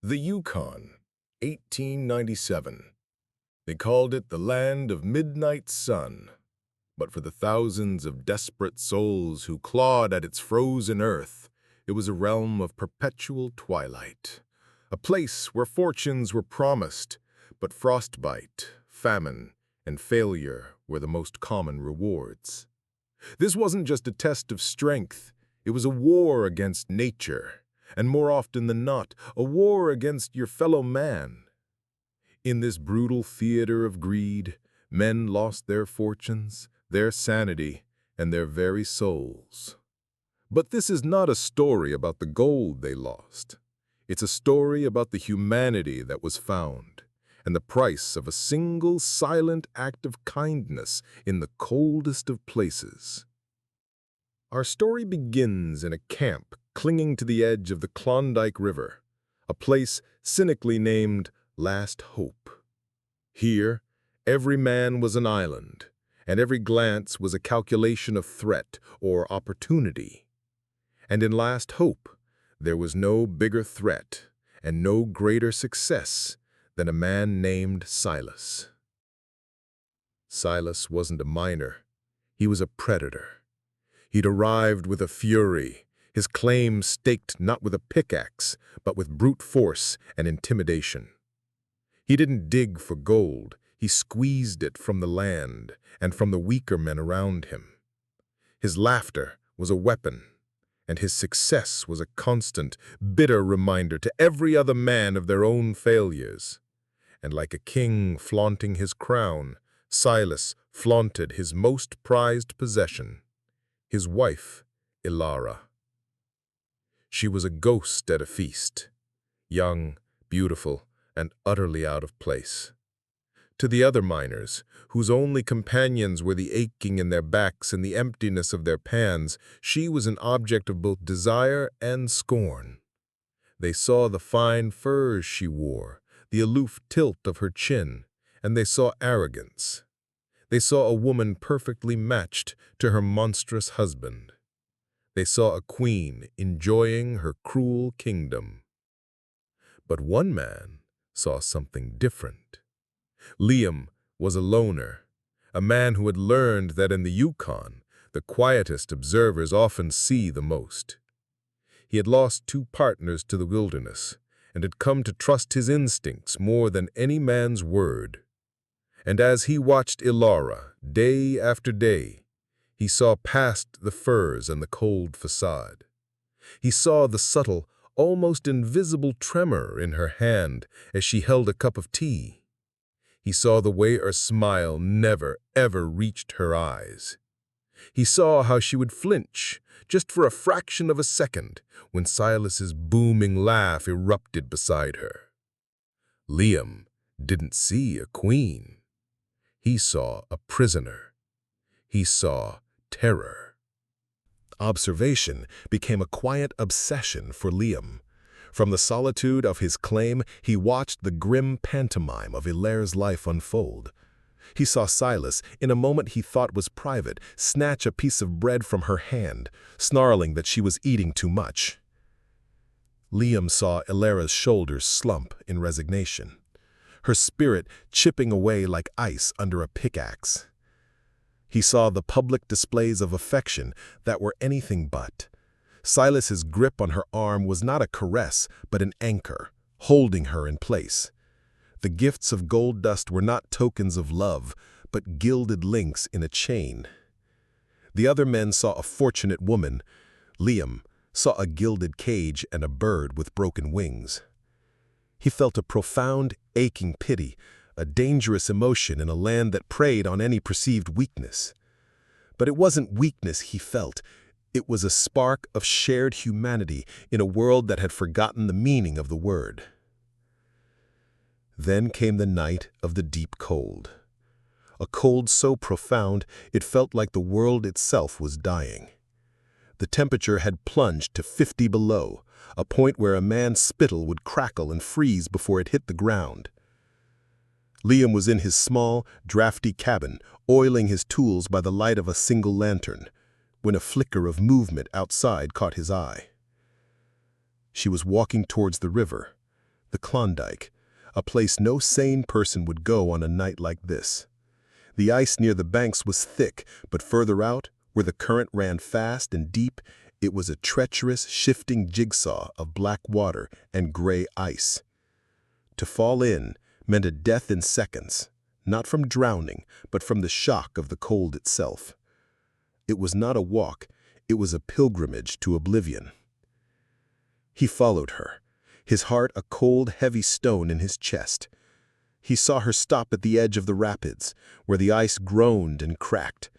The Yukon, 1897. They called it the land of midnight sun. But for the thousands of desperate souls who clawed at its frozen earth, it was a realm of perpetual twilight. A place where fortunes were promised, but frostbite, famine, and failure were the most common rewards. This wasn't just a test of strength, it was a war against nature, and more often than not, a war against your fellow man. In this brutal theater of greed, men lost their fortunes, their sanity, and their very souls. But this is not a story about the gold they lost. It's a story about the humanity that was found, and the price of a single silent act of kindness in the coldest of places. Our story begins in a camp clinging to the edge of the Klondike River, a place cynically named Last Hope. Here, every man was an island, and every glance was a calculation of threat or opportunity. And in Last Hope, there was no bigger threat and no greater success than a man named Silas. Silas wasn't a miner. He was a predator. He'd arrived with a fury, his claim staked not with a pickaxe, but with brute force and intimidation. He didn't dig for gold, he squeezed it from the land and from the weaker men around him. His laughter was a weapon, and his success was a constant, bitter reminder to every other man of their own failures. And like a king flaunting his crown, Silas flaunted his most prized possession, his wife, Ilara. She was a ghost at a feast, young, beautiful, and utterly out of place. To the other miners, whose only companions were the aching in their backs and the emptiness of their pans, she was an object of both desire and scorn. They saw the fine furs she wore, the aloof tilt of her chin, and they saw arrogance. They saw a woman perfectly matched to her monstrous husband. They saw a queen enjoying her cruel kingdom. But one man saw something different. Liam was a loner, a man who had learned that in the Yukon, the quietest observers often see the most. He had lost 2 partners to the wilderness and had come to trust his instincts more than any man's word. And as he watched Ilara day after day, he saw past the furs and the cold facade. He saw the subtle, almost invisible tremor in her hand as she held a cup of tea. He saw the way her smile never, ever reached her eyes. He saw how she would flinch, just for a fraction of a second, when Silas's booming laugh erupted beside her. Liam didn't see a queen. He saw a prisoner. He saw terror. Observation became a quiet obsession for Liam. From the solitude of his claim, he watched the grim pantomime of Ilaire's life unfold. He saw Silas, in a moment he thought was private, snatch a piece of bread from her hand, snarling that she was eating too much. Liam saw Ilaire's shoulders slump in resignation, her spirit chipping away like ice under a pickaxe. He saw the public displays of affection that were anything but. Silas's grip on her arm was not a caress, but an anchor, holding her in place. The gifts of gold dust were not tokens of love, but gilded links in a chain. The other men saw a fortunate woman. Liam saw a gilded cage and a bird with broken wings. He felt a profound, aching pity, a dangerous emotion in a land that preyed on any perceived weakness. But it wasn't weakness he felt. It was a spark of shared humanity in a world that had forgotten the meaning of the word. Then came the night of the deep cold. A cold so profound it felt like the world itself was dying. The temperature had plunged to 50 below, a point where a man's spittle would crackle and freeze before it hit the ground. Liam was in his small, drafty cabin, oiling his tools by the light of a single lantern, when a flicker of movement outside caught his eye. She was walking towards the river, the Klondike, a place no sane person would go on a night like this. The ice near the banks was thick, but further out, where the current ran fast and deep, it was a treacherous, shifting jigsaw of black water and gray ice. To fall in meant a death in seconds, not from drowning, but from the shock of the cold itself. It was not a walk, it was a pilgrimage to oblivion. He followed her, his heart a cold, heavy stone in his chest. He saw her stop at the edge of the rapids, where the ice groaned and cracked.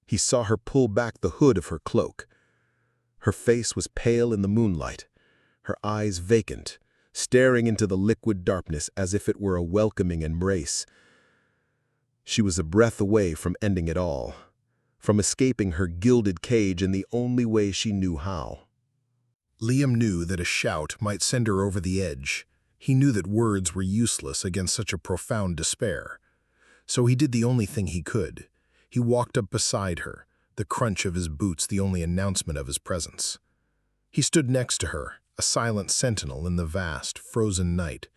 He saw her pull back the hood of her cloak. Her face was pale in the moonlight, her eyes vacant, staring into the liquid darkness as if it were a welcoming embrace. She was a breath away from ending it all, from escaping her gilded cage in the only way she knew how. Liam knew that a shout might send her over the edge. He knew that words were useless against such a profound despair. So he did the only thing he could. He walked up beside her, the crunch of his boots the only announcement of his presence. He stood next to her, a silent sentinel in the vast, frozen night.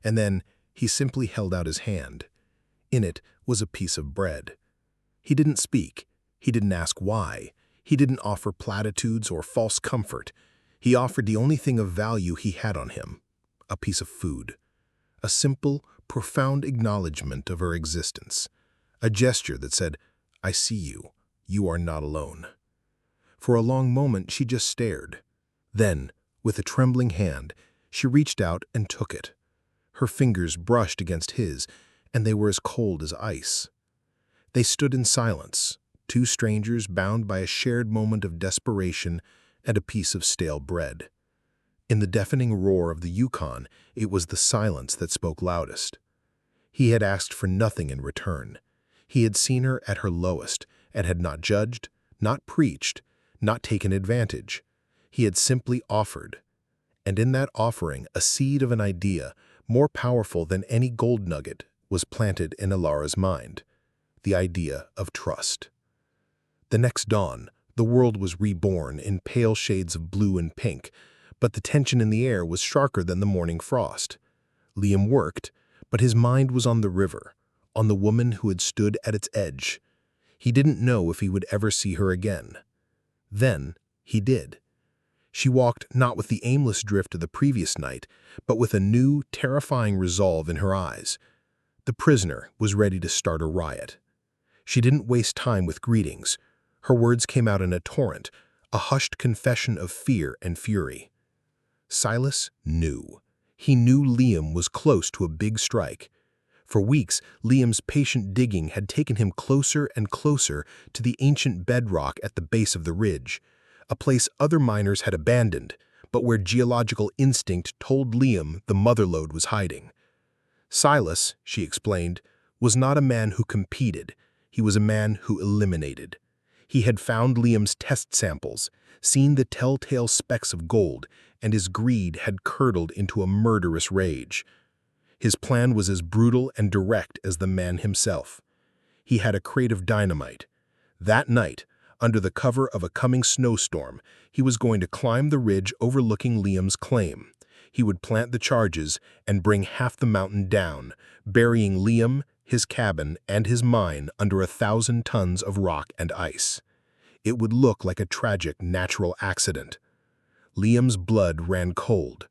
And then he simply held out his hand. In it was a piece of bread. He didn't speak. He didn't ask why. He didn't offer platitudes or false comfort. He offered the only thing of value he had on him, a piece of food. A simple, profound acknowledgement of her existence. A gesture that said, "I see you. You are not alone." For a long moment she just stared. Then, with a trembling hand, she reached out and took it. Her fingers brushed against his, and they were as cold as ice. They stood in silence, two strangers bound by a shared moment of desperation and a piece of stale bread. In the deafening roar of the Yukon, it was the silence that spoke loudest. He had asked for nothing in return. He had seen her at her lowest and had not judged, not preached, not taken advantage. He had simply offered. And in that offering, a seed of an idea, more powerful than any gold nugget, was planted in Ilara's mind. The idea of trust. The next dawn, the world was reborn in pale shades of blue and pink, but the tension in the air was sharper than the morning frost. Liam worked, but his mind was on the river, on the woman who had stood at its edge. He didn't know if he would ever see her again. Then he did. She walked not with the aimless drift of the previous night, but with a new, terrifying resolve in her eyes. The prisoner was ready to start a riot. She didn't waste time with greetings. Her words came out in a torrent, a hushed confession of fear and fury. Silas knew. He knew Liam was close to a big strike. For weeks, Liam's patient digging had taken him closer and closer to the ancient bedrock at the base of the ridge, a place other miners had abandoned, but where geological instinct told Liam the motherlode was hiding. Silas, she explained, was not a man who competed. He was a man who eliminated. He had found Liam's test samples, seen the telltale specks of gold, and his greed had curdled into a murderous rage. His plan was as brutal and direct as the man himself. He had a crate of dynamite. That night, under the cover of a coming snowstorm, he was going to climb the ridge overlooking Liam's claim. He would plant the charges and bring half the mountain down, burying Liam, his cabin, and his mine under 1,000 tons of rock and ice. It would look like a tragic natural accident. Liam's blood ran cold.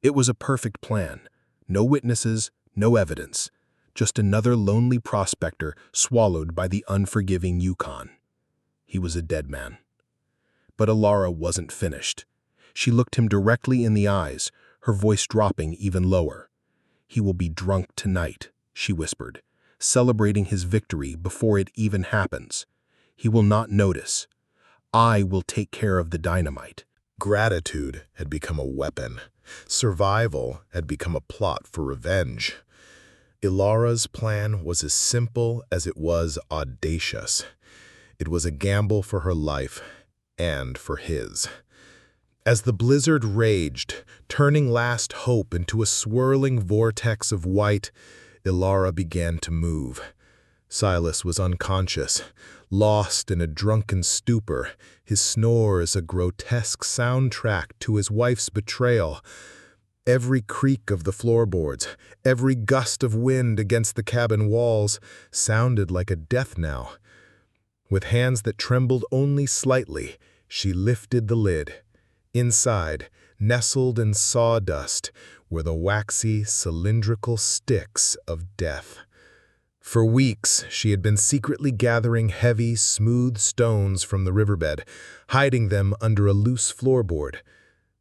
It was a perfect plan. No witnesses, no evidence. Just another lonely prospector swallowed by the unforgiving Yukon. He was a dead man. But Ilara wasn't finished. She looked him directly in the eyes, her voice dropping even lower. "He will be drunk tonight," she whispered, celebrating his victory before it even happens. "He will not notice. I will take care of the dynamite." Gratitude had become a weapon. Survival had become a plot for revenge. Ilara's plan was as simple as it was audacious. It was a gamble for her life and for his. As the blizzard raged, turning last hope into a swirling vortex of white, Ilara began to move. Silas was unconscious, lost in a drunken stupor, his snores a grotesque soundtrack to his wife's betrayal. Every creak of the floorboards, every gust of wind against the cabin walls sounded like a death knell. With hands that trembled only slightly, she lifted the lid. Inside, nestled in sawdust, were the waxy, cylindrical sticks of death. For weeks, she had been secretly gathering heavy, smooth stones from the riverbed, hiding them under a loose floorboard.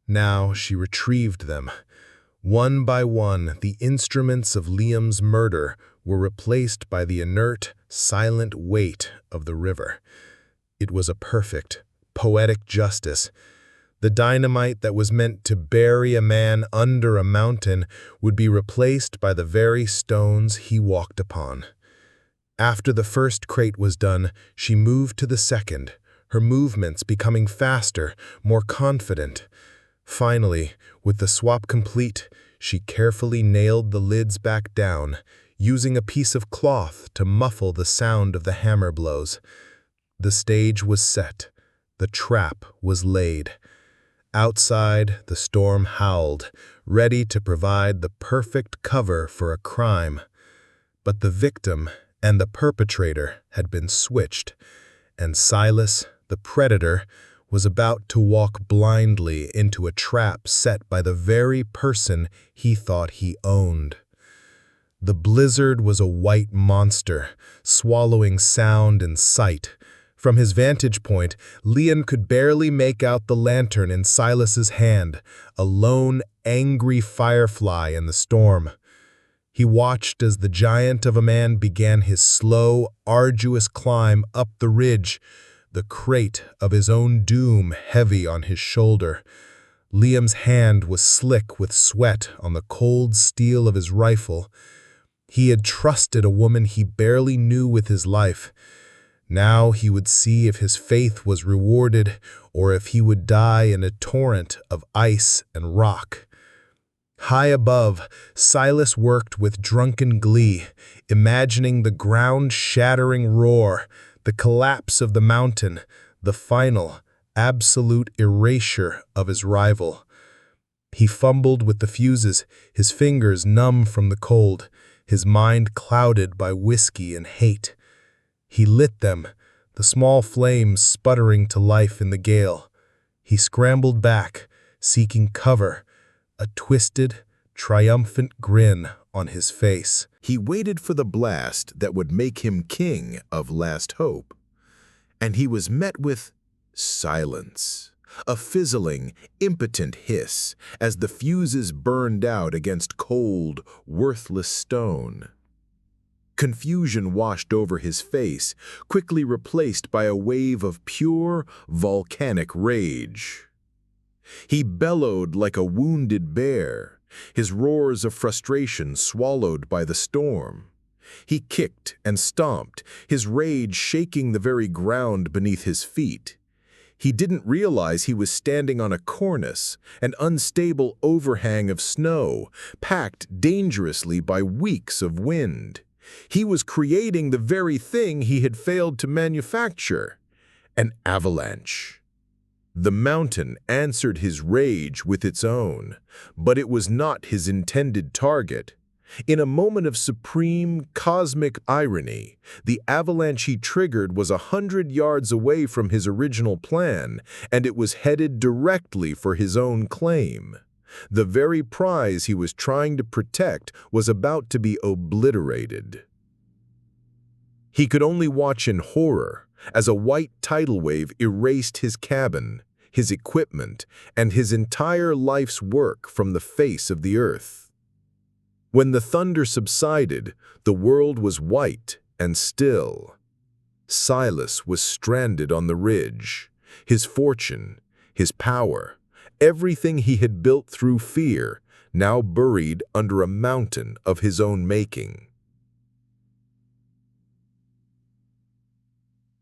Now she retrieved them. One by one, the instruments of Liam's murder were replaced by the inert, silent weight of the river. It was a perfect, poetic justice. The dynamite that was meant to bury a man under a mountain would be replaced by the very stones he walked upon. After the first crate was done, she moved to the second, her movements becoming faster, more confident. Finally, with the swap complete, she carefully nailed the lids back down, using a piece of cloth to muffle the sound of the hammer blows. The stage was set. The trap was laid. Outside, the storm howled, ready to provide the perfect cover for a crime. But the victim and the perpetrator had been switched, and Silas, the predator, was about to walk blindly into a trap set by the very person he thought he owned. The blizzard was a white monster, swallowing sound and sight. From his vantage point, Liam could barely make out the lantern in Silas's hand, a lone, angry firefly in the storm. He watched as the giant of a man began his slow, arduous climb up the ridge, the crate of his own doom heavy on his shoulder. Liam's hand was slick with sweat on the cold steel of his rifle. He had trusted a woman he barely knew with his life. Now he would see if his faith was rewarded or if he would die in a torrent of ice and rock. High above, Silas worked with drunken glee, imagining the ground-shattering roar, the collapse of the mountain, the final, absolute erasure of his rival. He fumbled with the fuses, his fingers numb from the cold, his mind clouded by whiskey and hate. He lit them, the small flames sputtering to life in the gale. He scrambled back, seeking cover, a twisted, triumphant grin on his face. He waited for the blast that would make him king of Last Hope. And he was met with silence, a fizzling, impotent hiss as the fuses burned out against cold, worthless stone. Confusion washed over his face, quickly replaced by a wave of pure, volcanic rage. He bellowed like a wounded bear, his roars of frustration swallowed by the storm. He kicked and stomped, his rage shaking the very ground beneath his feet. He didn't realize he was standing on a cornice, an unstable overhang of snow, packed dangerously by weeks of wind. He was creating the very thing he had failed to manufacture, an avalanche. The mountain answered his rage with its own, but it was not his intended target. In a moment of supreme, cosmic irony, the avalanche he triggered was 100 yards away from his original plan, and it was headed directly for his own claim. The very prize he was trying to protect was about to be obliterated. He could only watch in horror as a white tidal wave erased his cabin, his equipment, and his entire life's work from the face of the earth. When the thunder subsided, the world was white and still. Silas was stranded on the ridge, his fortune, his power, everything he had built through fear, now buried under a mountain of his own making.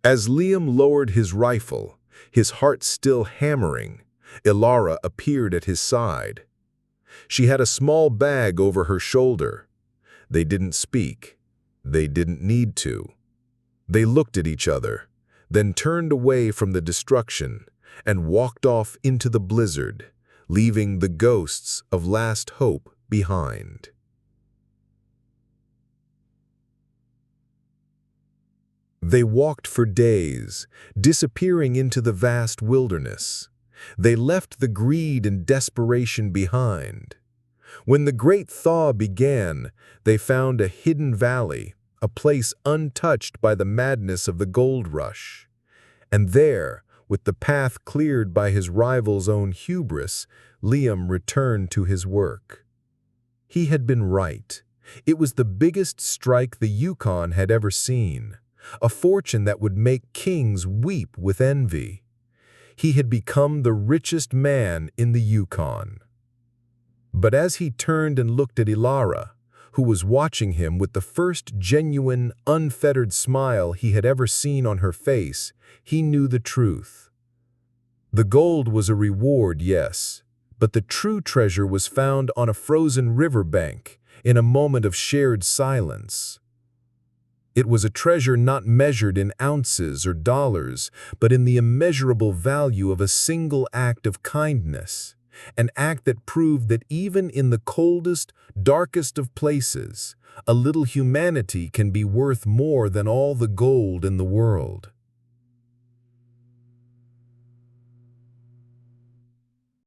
As Liam lowered his rifle, his heart still hammering, Ilara appeared at his side. She had a small bag over her shoulder. They didn't speak. They didn't need to. They looked at each other, then turned away from the destruction and walked off into the blizzard, leaving the ghosts of last hope behind. They walked for days, disappearing into the vast wilderness. They left the greed and desperation behind. When the great thaw began, they found a hidden valley, a place untouched by the madness of the gold rush. And there, with the path cleared by his rival's own hubris, Liam returned to his work. He had been right. It was the biggest strike the Yukon had ever seen, a fortune that would make kings weep with envy. He had become the richest man in the Yukon. But as he turned and looked at Ilara, who was watching him with the first genuine, unfettered smile he had ever seen on her face, he knew the truth. The gold was a reward, yes, but the true treasure was found on a frozen riverbank, in a moment of shared silence. It was a treasure not measured in ounces or dollars, but in the immeasurable value of a single act of kindness, an act that proved that even in the coldest, darkest of places, a little humanity can be worth more than all the gold in the world.